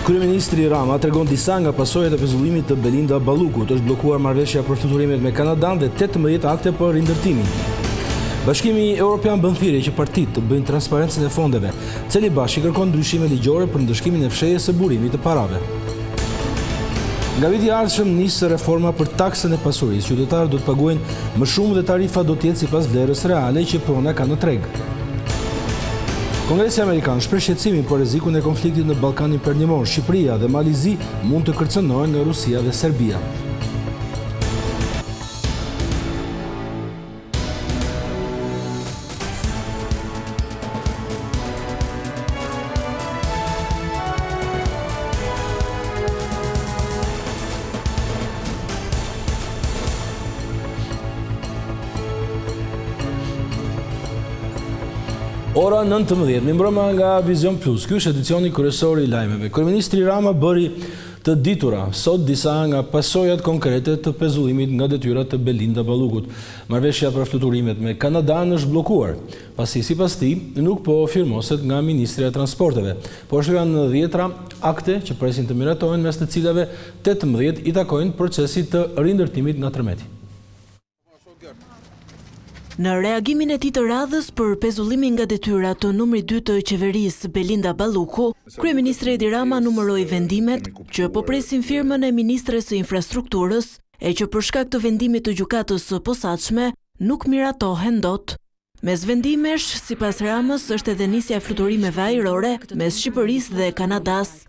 Kryeministri Rama tregon disa nga pasojat e pezullimit të Belinda Ballukut. Është bllokuar marrëveshja për fluturimet me Kanadan dhe 18 akte për rindërtimin. Bashkimi Evropian bën thirrje që partitë të bëjnë transparencën e fondeve. Celibashi kërkon ndryshime ligjore për ndëshkimin e fshehjes së burimit të parave. Nga viti i ardhshëm nis reforma për taksën e pasurisë. Qytetarët do të paguajnë më shumë dhe tarifa do të jetë sipas vlerës reale që prona ka në treg. Kongresi Amerikan shpreh shqetësimin për rrezikun e konfliktit në Ballkanin Perëndimor. Shqipëria dhe Malizi mund të kërcënohen nga Rusia dhe Serbia. Ora 19, mi mbrëma nga Vision Plus. Ky është edicioni kryesor i lajmeve. Kryeministri Rama bëri të ditura sot disa nga pasojat konkrete të pezullimit nga detyrat të Belinda Ballukut. Marrëveshja për fluturimet me Kanadan është bllokuar, pasi sipas tij nuk po firmoset nga Ministria e Transporteve. Po ashtu janë 10 akte që presin të miratohen, mes të cilave 18 i takojnë procesit të rindërtimit nga tërmeti. Në reagimin e tij të radhës për pezullimin nga detyra të numrit 2 të qeverisë Belinda Balluku, kryeministri Edi Rama numëroi vendimet që po presin firmën e ministres së infrastrukturës e që për shkak të vendimit të gjykatës së posaçme nuk miratohen dot. Mes vendimesh, sipas Ramës, është edhe nisja e fluturimeve ajrore mes Shqipërisë dhe Kanadas.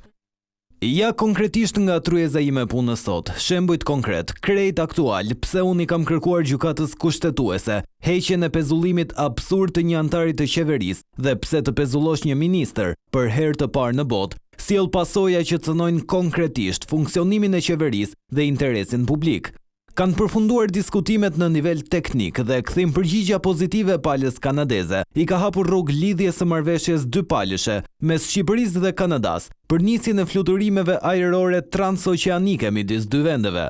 Ja konkretisht nga tryeza ime punës sot, shembujt konkret, krejt aktual, pse unë i kam kërkuar gjykatës kushtetuese, heqjen e pezullimit absurd të një antarit të qeverisë dhe pse të pezullosh një ministër për herë të parë në botë, sjell pasoja që cënojnë konkretisht funksionimin e qeverisë dhe interesin publik. Kanë përfunduar diskutimet në nivel teknik dhe kthim përgjigja pozitive palës kanadeze. I ka hapur rrugë lidhjes së marrëveshjes dypalëshe mes Shqipërisë dhe Kanadas për nisjen e fluturimeve ajrore transoqeanike midis dy vendeve.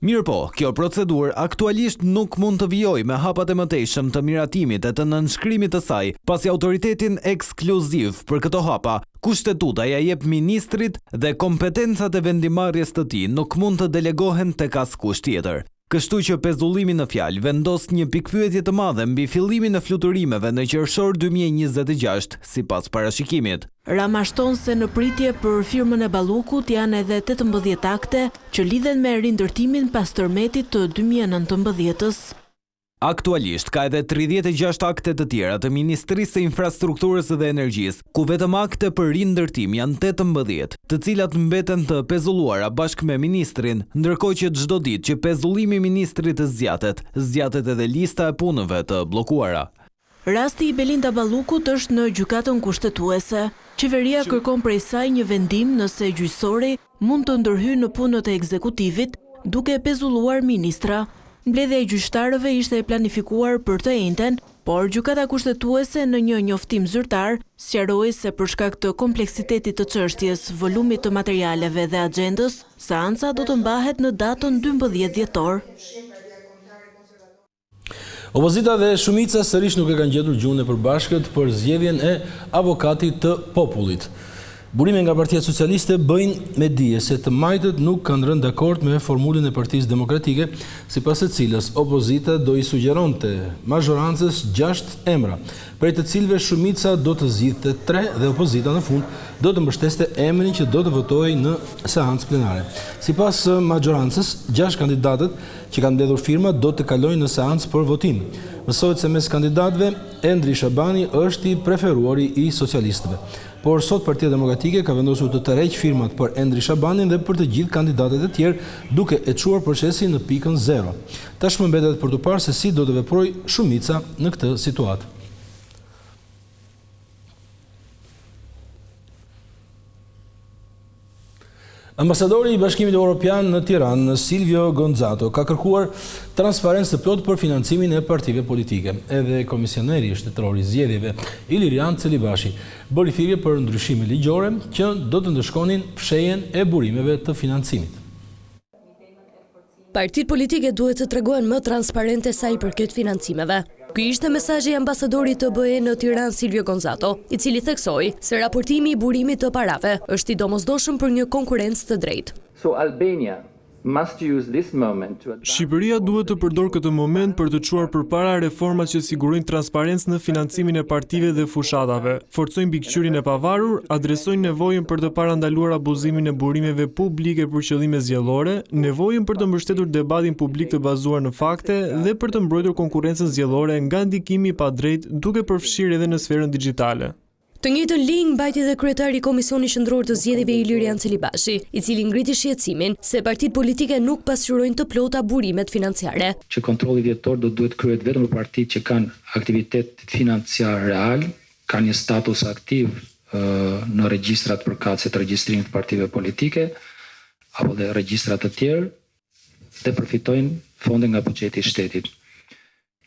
Mirëpo, kjo procedurë aktualisht nuk mund të vijojë me hapat e mëtejshëm të miratimit e të nënshkrimit të saj, pasi autoritetin ekskluziv për këto hapa, kushtetuta ja jep ministrit dhe kompetencat e vendimarrjes të tij nuk mund të delegohen tek askush tjetër. Kështu që pezullimi në fjalë vendos një pikpyetje të madhe mbi fillimin e fluturimeve në qershor 2026, sipas parashikimit. Rama shton se në pritje për firmën e Ballukut janë edhe 18 akte që lidhen me rindërtimin pas tërmetit të 2019-s. Aktualisht ka edhe 36 akte të tjera të Ministrisë së Infrastrukturës dhe Energjisë, ku vetëm akte për rindërtim janë 18, të cilat mbeten të pezulluara bashkë me ministrin, ndërkohë që çdo ditë që pezullimi i ministrit zgjatet edhe lista e punëve të bllokuara. Rasti i Belinda Ballukut është në gjykatën kushtetuese. Qeveria kërkon prej saj një vendim nëse gjyqësori mund të ndërhyjë në punët e ekzekutivit duke pezulluar ministra. Mbledhja e gjyqtarëve ishte e planifikuar për të njëjtën, por gjykata kushtetuese në një njoftim zyrtar sqaroi se për shkak të kompleksitetit të çështjes, volumit të materialeve dhe agjendës, seanca do të mbahet në datën 12 dhjetor. Opozita dhe shumica sërish nuk e kanë gjetur gjuhën e përbashkët për zgjedhjen e avokatit të popullit. Burime nga Partia Socialiste bëjnë me dije se të majtët nuk kanë rënë dakord me formulën e Partisë Demokratike, sipas së cilës opozita do i sugjeronte mazhorancës 6 emra, prej të cilëve shumica do të zgjidhte 3 dhe opozita në fund do të mbështeste emrin që do të votojë në seancë plenare. Sipas mazhorancës, 6 kandidatët që kanë mbledhur firma do të kalojnë në seancë për votim. Mësohet se mes kandidatëve Endri Shabani është i preferuari i socialistëve. Por sot Partia Demokratike ka vendosur të tërheqë firmat për Endri Shabanin dhe për të gjithë kandidatët e tjerë, duke e çuar procesin në pikën 0. Tashmë mbetet për të parë se si do të veprojë shumica në këtë situatë. Ambasadori i Bashkimit Evropian në Tiranë, Silvio Gonzato, ka kërkuar transparencë të plotë për financimin e partive politike. Edhe komisioneri shtetëror i zgjedhjeve, Ilirian Celibashi, bëri thirrje për ndryshime ligjore që do të ndëshkonin fshehjen e burimeve të financimit. Partitë politike duhet të tregohen më transparente sa i përket financimeve. Ky ishte mesazhi i ambasadorit të BE në Tiranë Silvio Gonzato, i cili theksoi se raportimi i burimit të parave është i domosdoshëm për një konkurrencë të drejtë. So Albania must use this moment to Shqipëria duhet të përdor këtë moment për të çuar përpara reformat që sigurojnë transparencë në financimin e partive dhe fushatave, forcojnë mbikëqyrjen e pavarur, adresojnë nevojën për të parandaluar abuzimin e burimeve publike për qëllime zgjedhore, nevojën për të mbështetur debatin publik të bazuar në fakte dhe për të mbrojtur konkurrencën zgjedhore nga ndikimi i padrejtë duke përfshirë edhe në sferën digjitale. Të njëjtën linjë mbajti edhe kryetari i Komisionit Qendror të Zgjedhjeve Ilirian Celibashi, i cili ngriti shqetësimin se partitë politike nuk pasqyrojnë të plota burimet financiare. Që kontrolli vjetor do duhet kryhet vetëm për partitë që kanë aktivitet financiar real, kanë një status aktiv në regjistrat përkatëse të regjistrimit të partive politike apo dhe regjistrat të tjerë dhe përfitojnë fonde nga buxheti i shtetit.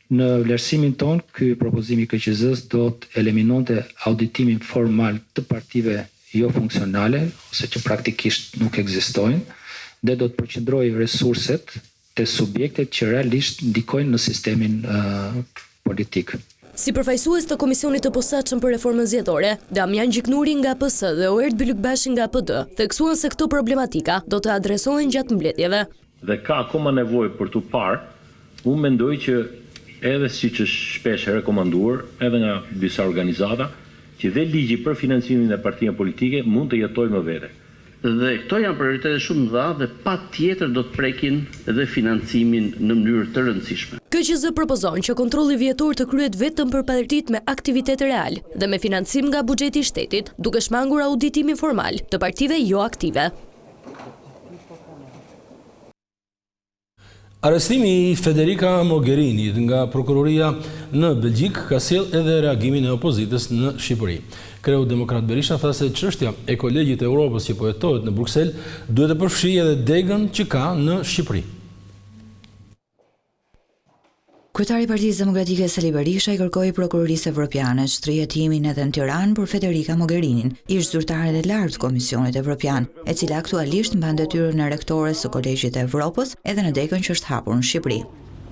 Në vlerësimin ton, ky propozim i KQZ-s do të eliminonte auditimin formal të partive jo funksionale, ose që praktikisht nuk ekzistojnë, dhe do të përqendrojë resurset te subjektet që realisht ndikojnë në sistemin politik. Si përfaqësues të Komisionit të Posaçëm për Reformën Zgjedhore, Damian Gjiknuri nga PS dhe Oert Bylykbashi nga PD, theksuan se këto problematika do të adresohen gjatë mbledhjeve. Dhe ka akoma nevojë për të parë, unë mendoj që edhe siç është shpesh e rekomanduar edhe nga disa organizata, që dhe ligji për financimin e partive politike mund të jetojë më vete. Dhe këto janë prioritete shumë mëdha dhe patjetër do të prekin edhe financimin në mënyrë të rëndësishme. KQZ propozon që kontrolli vjetor të kryhet vetëm për partitë me aktivitet real dhe me financim nga buxheti i shtetit, duke shmangur auditimin formal të partive jo aktive. Arrestimi i Federica Mogherini nga prokuroria në Belgjik ka sjell edhe reagimin e opozitës në Shqipëri. Kreu Demokrat Berisha tha se çështja e kolegjit e Europës që po hetohet në Bruksel duhet të përfshijë edhe degën që ka në Shqipëri. Kryetari i Partisë Demokratike Sali Berisha i kërkoi prokurorisë evropiane shtrihetimin edhe në Tiranë për Federica Mogherinin, ish zyrtare e lartë të Komisionit Evropian, e cila aktualisht mban detyrën e rektores së Kolegjit të Evropës edhe në degën që është hapur në Shqipëri.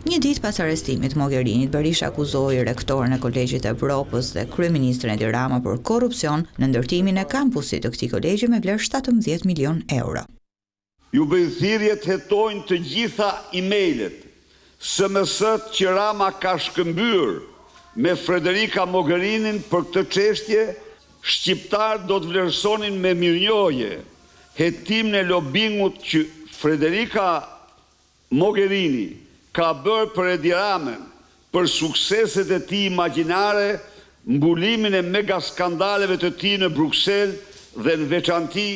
Një ditë pas arrestimit Mogherinit, Berisha akuzoi rektorin e Kolegjit të Evropës dhe kryeministrin Edi Rama për korrupsion në ndërtimin e kampusit të këtij kolegji me vlerë 17 milion euro. Ju bëjnë thirrje të hetojnë të gjitha emailët SMS-t që Rama ka shkëmbyer me Federica Mogherinin për këtë çështje, shqiptarët do të vlerësonin me mirënjohje hetimin e lobingut që Federica Mogherini ka bërë për Edi Ramën për sukseset e tij imagjinare, mbulimin e mega skandaleve të tij në Bruksel dhe në veçanti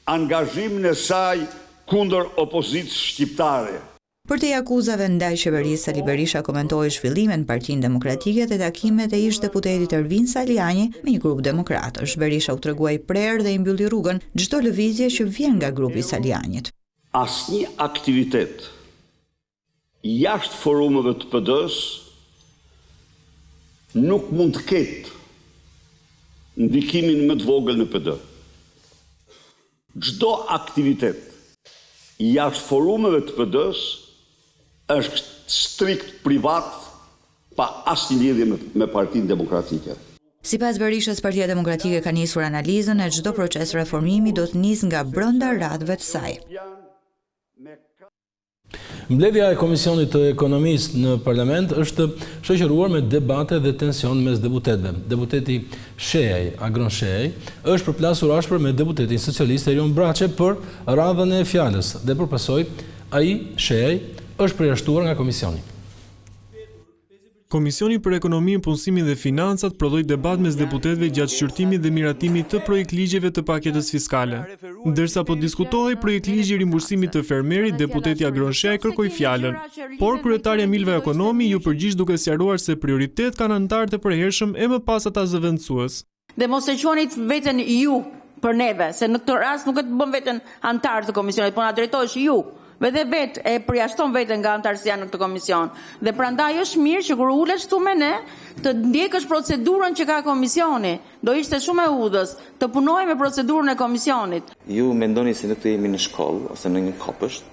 angazhimin e saj kundër opozitës shqiptare. Për te akuzave ndaj qeverisë, Sali Berisha komentoi zhvillimin në Partinë Demokratike dhe takimet e ish deputetit Ervin Saliani me një grup demokratësh. Berisha u tregua i prerë dhe i mbylli rrugën çdo lëvizje që vjen nga grupi i Salianit. Asnjë aktivitet jashtë forumeve të PD-s nuk mund të ketë ndikimin më të vogël në PD. Çdo aktivitet jashtë forumeve të PD-s është strikt privat pa asnjë lidhje me Partinë Demokratike. Sipas Berishës, Partia Demokratike ka nisur analizën e çdo proces reformimi do të nisë nga brenda radhëve të saj. Mbledhja e Komisionit të Ekonomisë në Parlament është shoqëruar me debate dhe tension mes deputetëve. Deputeti Sheaj, Agron Sheaj, është përplasur ashpër me deputetin socialist Erion Braçe për radhën e fjalës dhe përpasoj ai Sheaj është përjashtuar nga komisioni. Komisioni për Ekonominë, Punësimin dhe Financat prodhoi debat mes deputetëve gjatë shqyrtimit dhe miratimit të projektligjeve të paketës fiskale. Ndërsa po diskutohej projektligji i rimbursimit të fermerit, deputeti Agron Sheaj kërkoi fjalën, por kryetaria Milva Ekonomi ju përgjigj duke sqaruar se prioritet kanë anëtarët e përhershëm e më pas ata zëvendësues. Dhe mos e quani veten ju për neve, se në këtë rast nuk e të bën veten antar të komisionit, por na drejtohesh ju. Dhe vetë e përjashton veten nga antarësia në këtë komision. Dhe prandaj është mirë që kur ulesh këtu me ne, të ndjekësh procedurën që ka komisioni. Do ishte shumë e udhës të punojë me procedurën e komisionit. Ju mendoni se nuk të jemi në shkollë ose në një kopësht,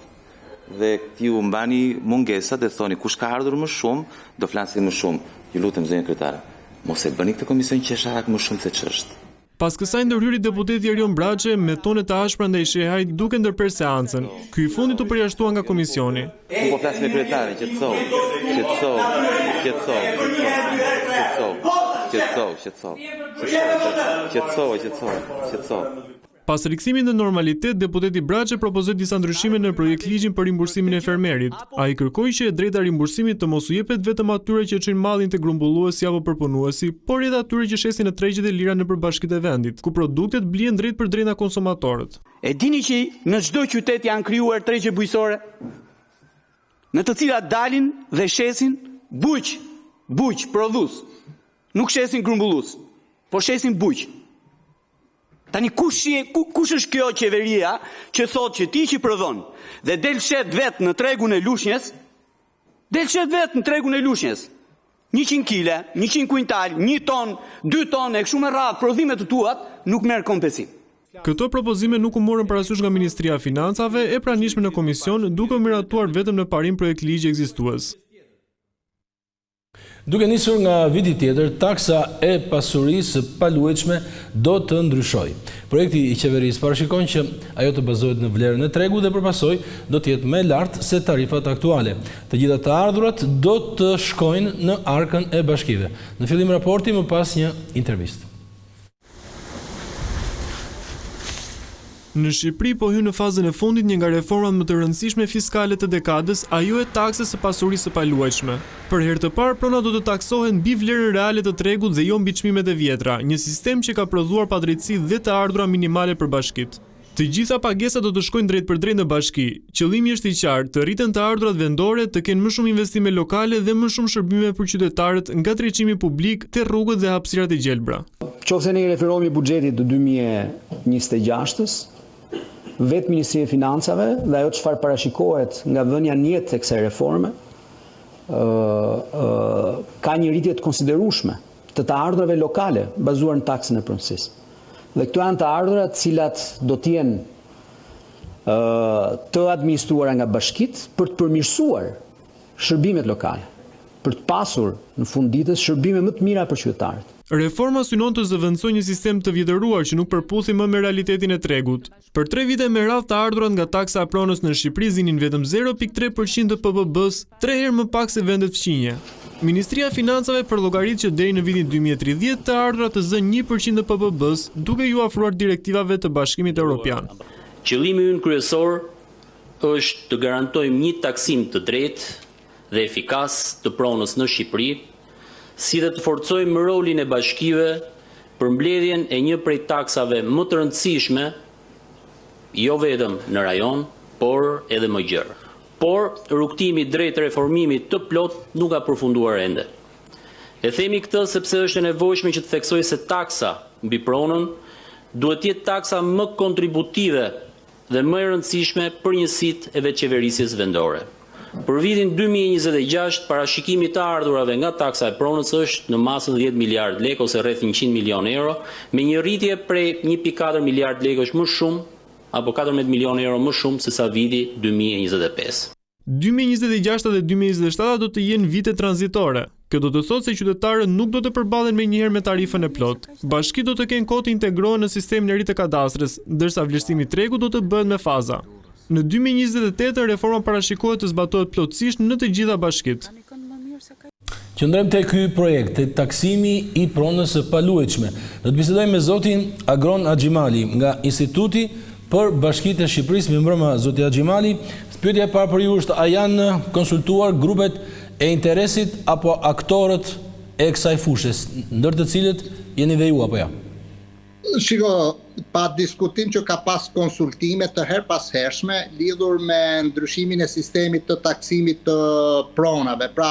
dhe ti u mbani mungesat dhe thoni kush ka ardhur më shumë, do flasim më shumë. Ju lutem zonjë kryetare, mos e bëni këtë komision qesharak më shumë se ç'është. Pas kësaj ndërhyri deputeti Erion Braçe me tone të ashpra ndaj Shehajit duke ndërprer seancën. Ky i fundit u përjashtua nga komisioni. Unë po flas me kryetarin, qetëso. Pas rikthimit në normalitet, deputeti Braçe propozoi disa ndryshime në projektligjin për rimbursimin e fermerit. Ai kërkoi që e drejta e rimbursimit të mos u jepet vetëm atyre që çojnë mallin te grumbulluesi apo përpunuesi, por edhe atyre që shesin në tregjet e lira nëpër bashkitë e vendit, ku produktet blihen drejt për drejt nga konsumatorët. E dini që në çdo qytet janë krijuar tregje bujqësore, në të cilat dalin dhe shesin bujq prodhues. Nuk shesin grumbullues, po shesin bujq. Tani kush është kjo qeveria që thot që ti që prodhon dhe del shet vet në tregun e lushnjës, 100 kile, 100 kuintal, 1 ton, 2 ton e kështu me radhë prodhimet të tuat nuk merr kompensim. Këto propozime nuk u morën parasysh nga Ministria e Financave e pranishme në komision, duke u miratuar vetëm në parim projekt ligji ekzistues. Duke nisur nga viti tjetër, taksa e pasurisë paluajtshme do të ndryshojë. Projekti i qeverisë parashikon që ajo të bazohet në vlerën e tregut dhe përpasoj do të jetë më e lartë se tarifat aktuale. Të gjitha të ardhurat do të shkojnë në arkën e bashkive. Në fillim raporti, më pas një intervistë. Në Shqipëri po hyn në fazën e fundit një nga reformat më të rëndësishme fiskale të dekadës, ajo e taksës së pasurisë së paluajtshme. Për herë të parë, prona do të taksohen mbi vlerën reale të tregut dhe jo mbi çmimet e vjetra, një sistem që ka prodhuar padrejtësi dhe të ardhura minimale për bashkitë. Të gjitha pagesat do të shkojnë drejt për drejt në bashki. Qëllimi është i qartë, të rriten të ardhurat vendore, të kenë më shumë investime lokale dhe më shumë shërbime për qytetarët, nga tregimi publik te rrugët dhe hapësirat e gjelbra. Qofse ne referohemi buxhetit të 2026-s, vetë Ministria e Financave dhe ajo çfarë parashikohet nga vënia në jetë e kësaj reforme, ka një rritje të konsiderueshme të ardhurave lokale bazuar në taksën e pronësisë. Dhe këto janë të ardhurat cilat do të jenë të administruara nga bashkitë për të përmirësuar shërbimet lokale, për të pasur në fund ditës shërbime më të mira për qytetarët. Reforma synon të zëvendësojë një sistem të vjetëruar që nuk përputhi më me realitetin e tregut. Për 3 vite me radhë të ardhurat nga taksa e pronës në Shqipëri zinin vetëm 0.3% të PBB-s, 3 herë më pak se vendet fqinje. Ministria e Financave përllogarit që deri në vitin 2030 të ardhurat të zënë 1% të PBB-s, duke ju afruar direktivave të Bashkimit Evropian. Qëllimi ynë kryesor është të garantojmë një taksim të drejtë dhe efikas të pronës në Shqipëri, si dhe të forcojmë rolin e bashkive për mbledhjen e një prej taksave më të rëndësishme, jo vetëm në rajon, por edhe më gjerë. Por rrugtimi drejt reformimit të plot nuk ka përfunduar ende. E themi këtë sepse është e nevojshme që të theksojë se taksa mbi pronën duhet të jetë taksa më kontributive dhe më e rëndësishme për njësitë e veçeverisjes vendore. Për vitin 2026, parashikimi të ardhurave nga taksa e pronës është në masën 10 miliard lekë ose rreth 100 milion euro, me një rritje prej 1.4 miliard lekësh më shumë apo 14 milion euro më shumë se sa viti 2025. 2026 dhe 2027 do të jenë vite tranzitore. Kjo do të thotë se qytetarët nuk do të përballen menjëherë me tarifën e plot. Bashkitë do të kenë kohë të integrohen në sistemin e ri të kadastrës, ndërsa vlerësimi i tregut do të bëhet me faza. Në 2028 reforma parashikohet të zbatohet plotësisht në të gjitha bashkitë. Qëndrojmë te ky projekt, te taksimi i pronës së paluajtshme. Do të bisedojmë me zotin Agron Axhimali nga Instituti për Bashkitë e Shqipërisë. Më mbrëmë zoti Axhimali, pyetja e parë për ju është: a janë konsultuar grupet e interesit apo aktorët e kësaj fushë, ndër të cilët jeni dhe ju apo jo? Shiko, pa diskutim që ka pas konsultime të her pas hershme lidhur me ndryshimin e sistemit të taksimit të pronave. Pra,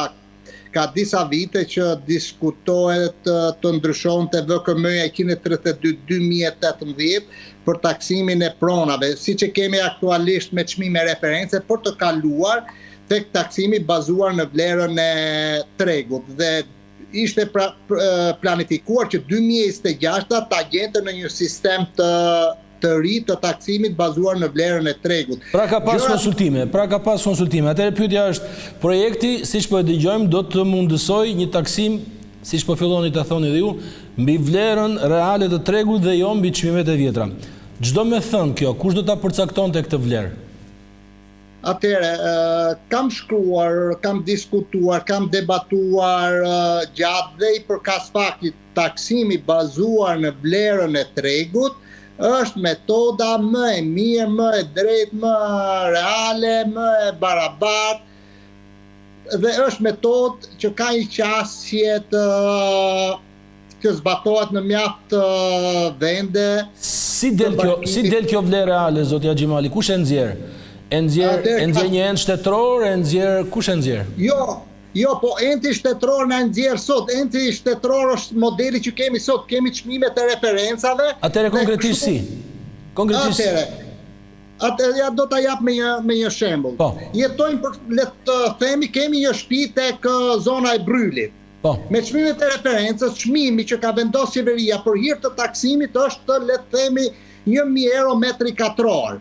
ka disa vite që diskutohet të ndryshonte VKM-ja 132/2018 për taksimin e pronave, si që kemi aktualisht me çmime reference, për të kaluar tek taksimi bazuar në vlerën e tregut. Dhe ishte planifikuar që 2026 ta gjente në një sistem të ri të taksimit bazuar në vlerën e tregut. Pra ka pas konsultime. Atëherë pyetja është, projekti, siç po e dëgjojmë, do të mundësoj një taksim, siç po filloni ta thoni dhe ju, mbi vlerën reale të tregut dhe jo mbi çmimet e vjetra. Çdo me thënë kjo, kush do ta përcaktonte këtë vlerë? Atëre, kam shkruar, kam diskutuar, kam debatuar gjatë dhe i përkas faktit taksimi bazuar në vlerën e tregut është metoda më e mirë, më e drejtë, më reale, më e barabartë dhe është metodë që ka një qasje që zbatohet në mjaft vende. Si del kjo vlerë reale, zotja Xhimali? Kush e nxjerr? E nxjerr një ent shtetëror, kush e nxjerr? Jo, po enti shtetëror në nxjerr sot. Enti shtetëror është modeli që kemi sot, kemi çmimet e referencave. Atëre konkretisht si? Atëre, do ta jap me një shembull. Jetojmë, le të themi, kemi një shtëpi tek zona e Brylit. Me çmimet e referencës, çmimi që ka vendosur qeveria për hir të taksimit është, le të themi, 1.000 euro metri katror.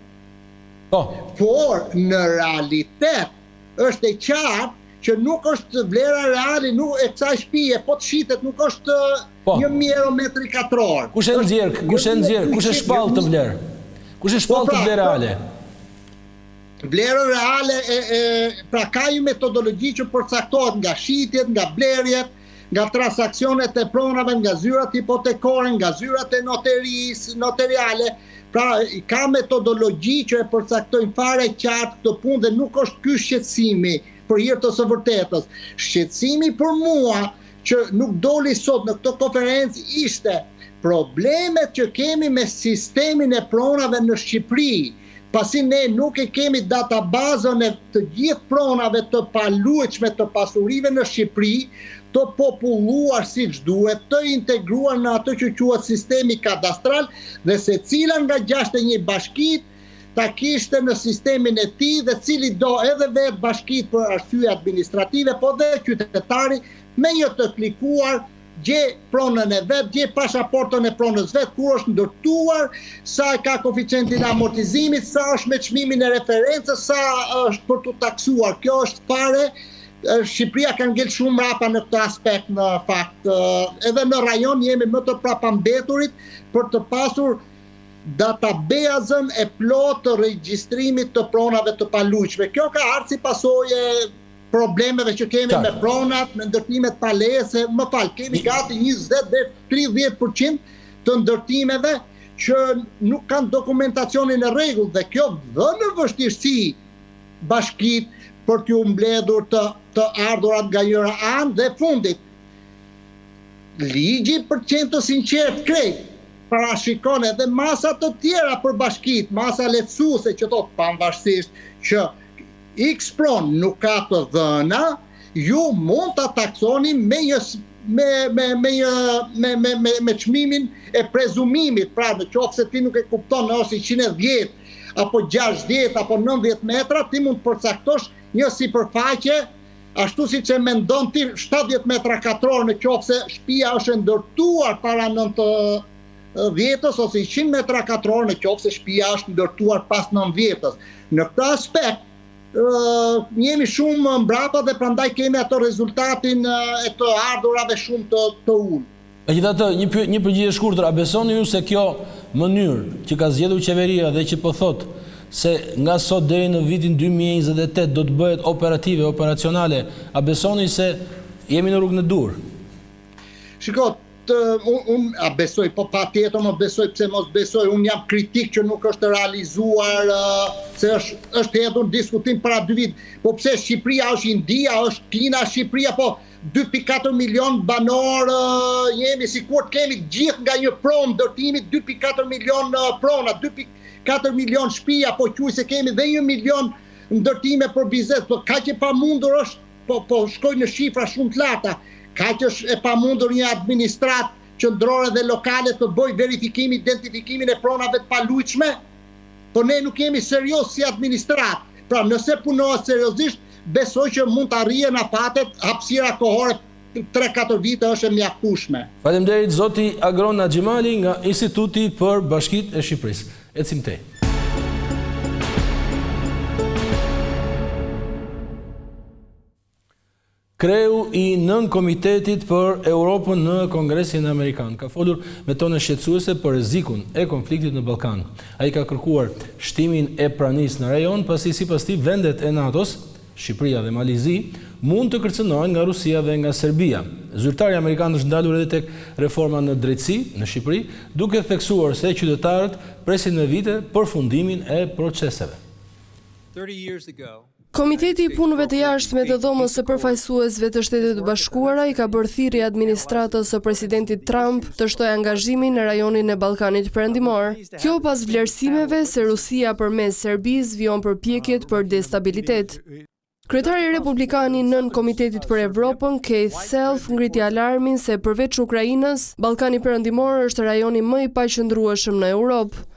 Por në realitet është e qartë që nuk është vlera reale e kësaj shtëpie, po të shitet nuk është 1.000 euro metri katror. Kush e nxjerr? Kush e shpall të vlerë? Kush e shpall të vlerë reale? Vlerë reale, pra ka një metodologji që përcaktohet nga shitjet, nga blerjet, nga transaksionet e pronave, nga zyrat hipotekore, nga zyrat e notariale. Pra, ka metodologji që e përcaktojnë fare qartë këtë punë dhe nuk është ky shqetësimi për hir të së vërtetës. Shqetësimi për mua që nuk doli sot në këtë konferencë ishte problemet që kemi me sistemin e pronave në Shqipëri. Pasi ne nuk e kemi databazën e të gjithë pronave të paluajtshme të pasurive në Shqipëri, të populluar siç duhet, të integruar në atë që quhet sistemi kadastral dhe secila nga 61 bashkitë ta kishte në sistemin e tij dhe cili do edhe vetë bashkitë për arsye administrative, po dhe qytetari me një të klikuar gje pronën e vet, gje pasaportën e pronës vet, kur është ndërtuar, sa ka koeficientin e amortizimit, sa është me çmimin e referencës, sa është për të taksuar. Kjo është fare Shqipëria ka ngel shumë mrapa në këtë aspekt në fakt. Edhe në rajon jemi më të prapambeturit për të pasur databazën e plotë të regjistrimit të pronave të paluajtshme. Kjo ka ardhur si pasojë problemeve që kemi me pronat, me ndërtimet palese, kemi gati 20 dhe 30% të ndërtimeve që nuk kanë dokumentacionin e rregullt dhe kjo vën në vështirësi bashkitë për t'ju mbledhur të ardhurat nga njëra anë dhe fundit. Ligji për qenë të sinqert krejt parashikon edhe masa të tjera për bashkitë, masa lehtësuese që thotë pavarësisht që X pron nuk ka të dhëna, ju mund ta taksoni me çmimin e prezumimit, pra në qoftë se ti nuk e kupton nëse 110 apo 60 apo 90 metra, ti mund të përcaktosh një sipërfaqe ashtu siç e mendon ti 70 metra katror në qoftë se shtëpia është ndërtuar para 90-s ose 100 metra katror në qoftë se shtëpia është ndërtuar pas 90-s. Në këtë aspekt jemi shumë mbrapa dhe prandaj kemi ato rezultatin e të ardhurave shumë të ulë. Megjithatë, një përgjigje shkurtër, a besoni ju se kjo mënyrë që ka zgjedhur qeveria dhe që po thotë se nga sot deri në vitin 2028 do të bëhet operative, operacionale, a besoni se jemi në rrugën e dur? Shiko, unë besoj, po patjetër mos besoj, pse mos besoj, unë jam kritik që nuk është realizuar, se është hedhur diskutim para 2 vit, po pse Shqipëria është India, është Kina, Shqipëria, po 2.4 milion banor jemi, sikur kemi gjithë nga një pronë ndërtimit 2.4 milion prona, 2.4 milion shtëpia, po quaj se kemi dhe 1 milion ndërtime për biznes, po kaq e pamundur është, po shkoj në shifra shumë të larta, kaq është e pamundur një administrat qendrore dhe lokale të bëj verifikimin, identifikimin e pronave të paluajtshme, po ne nuk jemi serioz si administrat. Pra nëse punohet seriozisht, besoj që mund të arrihen afatet, hapësira kohore 3-4 vite është e mjaftueshme. Faleminderit zoti Agron Xhimali nga Instituti për Bashkitë e Shqipërisë. Ecim te. Kreu i nën komitetit për Europën në Kongresin Amerikan ka folur me tone shqetësuese për rrezikun e konfliktit në Ballkan. Ai ka kërkuar shtimin e pranisë në rajon, pasi sipas tij vendet e NATO-s, Shqipëria dhe Malizi, mund të kërcënohen nga Rusia dhe nga Serbia. Zyrtari amerikan është ndalur edhe tek reforma në drejtësi në Shqipëri, duke theksuar se qytetarët presin me vite përfundimin e proceseve. Komiteti i punëve të jashtme të dhomës së përfaqësuesve të Shtetit të Bashkuara i ka bërë thirrje administratës së presidentit Trump të shtojë angazhimin në rajonin e Ballkanit Perëndimor. Kjo pas vlerësimeve se Rusia përmes Serbisë vjon përpjekjet për destabilitet. Kryetari republikan i nën Komitetit për Evropën, Keith Self, ngriti alarmin se përveç Ukrainës, Ballkani Perëndimor është rajoni më i paqëndrueshëm në Europë.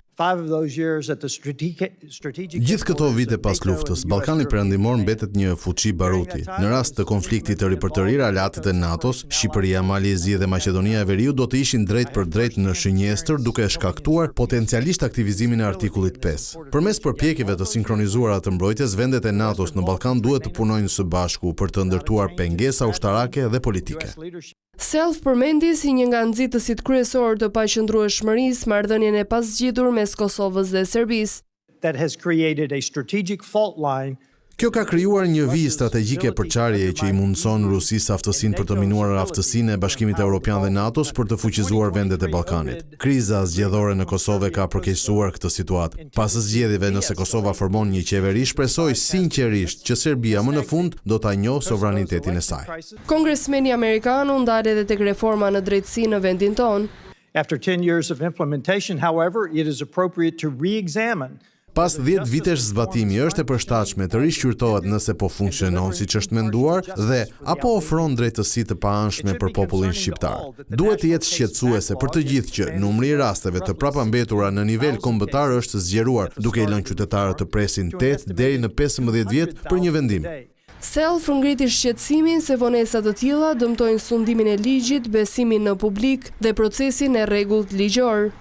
Gjithë këto vite pas luftës, Ballkani Perëndimor mbetet një fuqi baruti. Në rast të konfliktit të ripërtërir aleatet e NATO-s, Shqipëria, Malizi dhe Maqedonia e Veriut do të ishin drejt për drejt në shënjestër, duke shkaktuar potencialisht aktivizimin e artikullit 5. Përmes përpjekjeve të sinkronizuara të mbrojtjes, vendet e NATO-s në Ballkan duhet të punojnë së bashku për të ndërtuar pengesa ushtarake dhe politike. Self përmendi si një nga nxitësit kryesor të paqëndrueshmërisë marrëdhënien e pasgjitur mes Kosovës dhe Serbisë. Kjo ka krijuar një vijë strategjike përçarjeje që i mundson Rusisë aftësinë për të minuar aftësinë e Bashkimit Evropian dhe NATO-s për të fuqizuar vendet e Ballkanit. Kriza zgjedhore në Kosovë ka përkeqësuar këtë situatë. Pas zgjedhjeve, nëse Kosova formon një qeveri, shpresoj sinqerisht që Serbia më në fund do ta njohë sovranitetin e saj. Kongresmeni amerikan u ndal edhe tek reforma në drejtësi në vendin tonë. After 10 years of implementation, however, it is appropriate to re-examine. Pas 10 vitesh zbatimi është e përshtatshme të rishqyrtohet nëse po funksionon siç është menduar dhe apo ofron drejtësi të paanshme për popullin shqiptar. Duhet të jetë shqetësuese për të gjithë që numri i rasteve të prapambetura në nivel kombëtar është zgjeruar, duke i lënë qytetarët të presin 8 deri në 15 vjet për një vendim. Self ngriti shqetësimin se vonesa të tilla dëmtojnë sundimin e ligjit, besimin në publik dhe procesin e rregullt ligjor.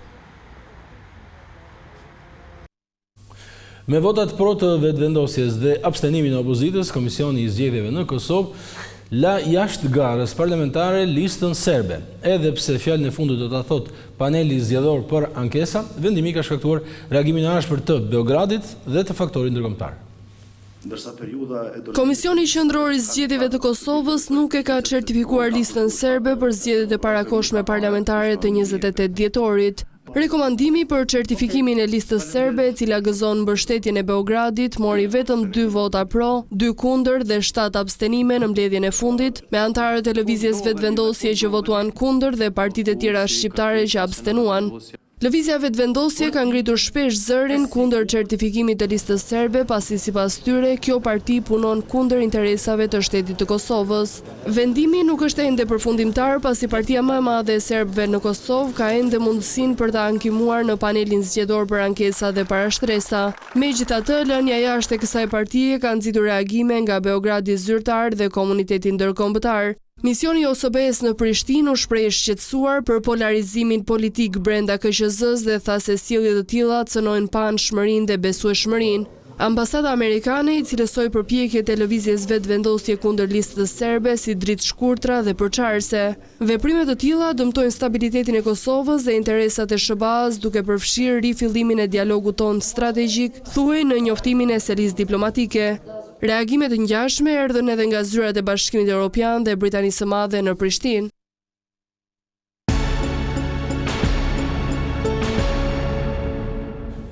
Me votat pro të vetëvendosjes dhe abstenimin e opozitës, Komisioni i Zgjedhjeve në Kosovë la jashtë garës parlamentare listën serbe. Edhe pse fjalën e fundit do ta thotë paneli zgjedhor për ankesa, vendimi ka shkaktuar reagimin e ashpër të Beogradit dhe të faktorit ndërkombëtar. Komisioni Qendror i Zgjedhjeve të Kosovës nuk e ka certifikuar listën serbe për zgjedhjet e parakohshme parlamentare të 28 dhjetorit. Rekomandimi për certifikimin e listës serbe, e cila gëzon mbështetjen e Beogradit, mori vetëm 2 vota pro, 2 kundër dhe 7 abstenime në mbledhjen e fundit, me antarët e lëvizjes vetëvendosje që votuan kundër dhe partitë e tjera shqiptare që abstenuan. Lëvizja vetëvendosje ka ngritur shpesh zërin kundër certifikimit të listës serbe, pasi sipas tyre kjo parti punon kundër interesave të Shtetit të Kosovës. Vendimi nuk është ende përfundimtar, pasi partia më e madhe e serbëve në Kosovë ka ende mundësinë për ta ankimuar në panelin zgjedhor për ankesa dhe parashtresa. Megjithatë, lënia jashtë e kësaj partie ka nxitur reagime nga Beogradi zyrtar dhe komuniteti ndërkombëtar. Misioni i OSBE-s në Prishtinë u shpreh shqetësuar për polarizimin politik brenda KQZ-s dhe tha se sjellje të tilla cënojnë panshmërinë dhe besueshmërinë. Ambasada amerikane i cilësoi përpjekjet e lëvizjes vetëvendosje kundër listës serbe si dritë shkurtra dhe përçarëse. Veprime të tilla dëmtojnë stabilitetin e Kosovës dhe interesat e SBA-s, duke përfshirë rifillimin e dialogut tonë strategjik, thuaj në njoftimin e serisë diplomatike. Reagimet të ngjashme erdhën edhe nga zyrat e Bashkimit Evropian dhe Britanisë së Madhe në Prishtinë.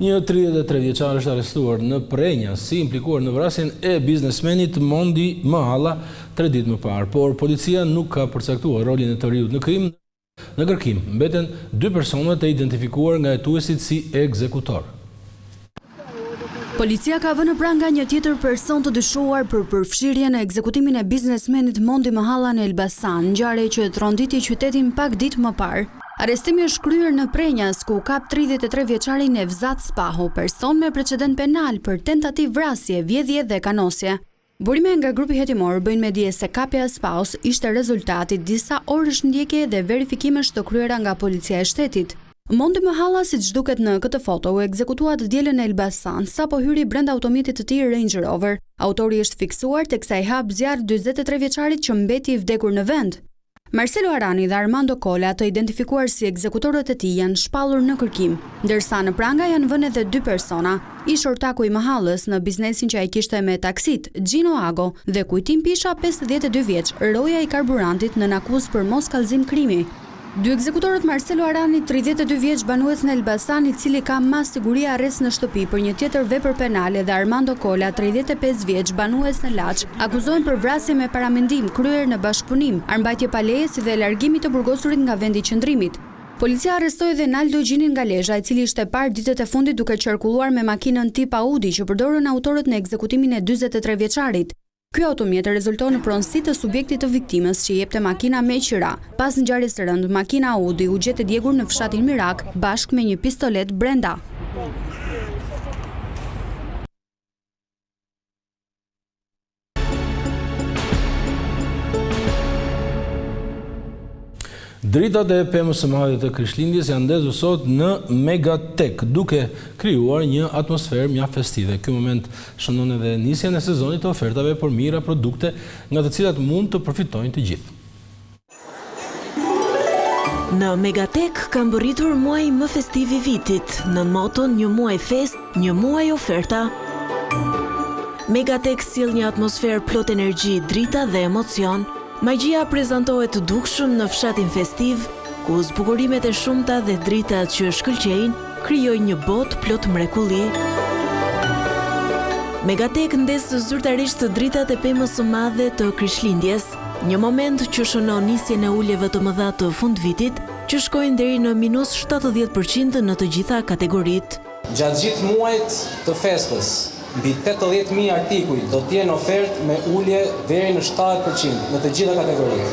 Një 33 vjeçar është arrestuar në Prenja si implikuar në vrasjen e biznesmenit Mondi Mahalla 3 ditë më parë, por policia nuk ka përcaktuar rolin e të riut në krim. Në kërkim mbeten 2 persona të identifikuar nga hetuesit si ekzekutor. Policia ka vënë pra nga një tjetër person të dyshuar për përfshirjen në ekzekutimin e biznesmenit Mondi Mahalla në Elbasan, ngjarje që tronditi qytetin pak ditë më parë. Arrestimi është kryer në Prenjas, ku kap 33 vjeçarin Nevzat Spahu, person me precedent penal për tentativë vrasje, vjedhje dhe kanosje. Burime nga grupi hetimor bëjnë me dije se kapja e Spahus ishte rezultati disa orësh ndjekje dhe verifikimesh të kryera nga policia e shtetit. Mondi Mëhalla, siç duket në këtë foto, u ekzekutua të dielën e Elbasan sapo hyri brenda automjetit të tij Range Rover. Autori është fiksuar teksa i hap zjarr 43 vjeçarit që mbeti i vdekur në vend. Marcelo Arani dhe Armando Cola, të identifikuar si ekzekutorët e tij, janë shpallur në kërkim, ndërsa në pranga janë vënë edhe 2 persona, ish ortaku i Mëhallës në biznesin që ai kishte me taksit, Gino Ago, dhe Kujtim Pisha, 52 vjeç, roja i karburantit në akuzë për mos kallëzim krimi. 2 ekzekutorët Marcelo Arani, 32 vjeç, banues në Elbasan, i cili ka mas siguri arrest në shtëpi për një tjetër vepër penale, dhe Armando Cola, 35 vjeç, banues në Laç, akuzohen për vrasje me paramendim kryer në bashkëpunim, armbajtje pa leje si dhe largimi të burgosurit nga vendi i qëndrimit. Policia arrestoi dhe Naldo Gjinin nga Lezhë, i cili ishte parë ditët e fundit duke qarkulluar me makinën tip Audi që përdorën autorët në ekzekutimin e 43 vjeçarit. Ky automjet rezulton në pronësi të subjektit të viktimës që jepte makina me qira. Pas ngjarjes së rëndë, makina Audi u gjet e djegur në fshatin Mirak bashkë me një pistolet brenda. Dritat e pemës së madhe të Krishtlindjes janë ndezur sot në Megatek, duke krijuar një atmosferë mjaft festive. Ky moment shënon edhe nisjen e sezonit të ofertave për mira produkte nga të cilat mund të përfitojnë të gjithë. Në Megatek ka mbërritur muaji më festiv i vitit, në moton një muaj fest, një muaj oferta. Megatek sjell një atmosferë plot energji, drita dhe emocion. Magjia prezantohet të dukshëm në fshatin festiv, ku zbukurimet e shumta dhe dritat që shkëlqejnë krijojnë një botë plot mrekulli. Megatek ndes zyrtarisht dritat e pemës së madhe të Krishtlindjes, një moment që shënon nisjen e uleve të mëdha të fundvitit, që shkojnë deri në minus 70% në të gjitha kategoritë. Gjatë gjithë muajit të festës, mbi 80.000 artikuj do t'jenë ofertë me ulje deri në 70% në të gjitha kategoritë.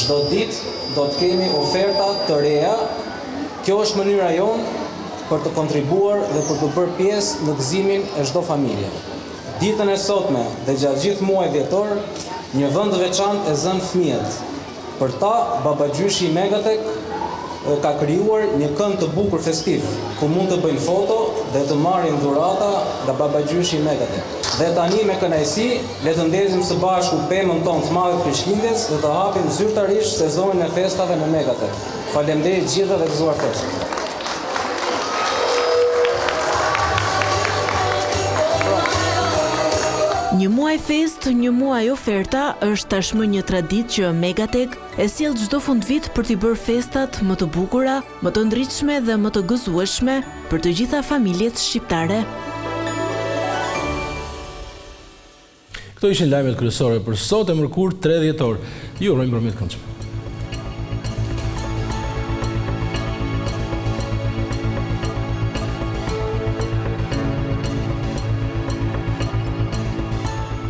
Çdo ditë do të kemi oferta të reja. Kjo është mënyra jonë për të kontribuar dhe për të bërë pjesë në gëzimin e çdo familje. Ditën e sotme dhe gjatë gjithë muajit dhjetor, një vend të veçantë e zën fëmijët. Për ta, babagjyshi i Megatek ka krijuar një kënd të bukur festiv, ku mund të bëjnë foto dhe të marrin dhurata nga babagjyshi i Megatek. Dhe tani me kënaqësi le të ndezim së bashku pemën tonë të madhe të Krishtlindjes dhe të hapim zyrtarisht sezonin e festave në Megatek. Faleminderit gjithëve dhe gëzuar festë. Një muaj fest, një muaj oferta është tashmë një traditë që Megatek e sjell çdo fundvit për t'i bërë festat më të bukura, më të ndritshme dhe më të gëzueshme për të gjitha familjet shqiptare. Këto ishin lajmet kryesore për sot e mërkur 3 dhjetor. Ju urojmë mbrëmje të këndshme.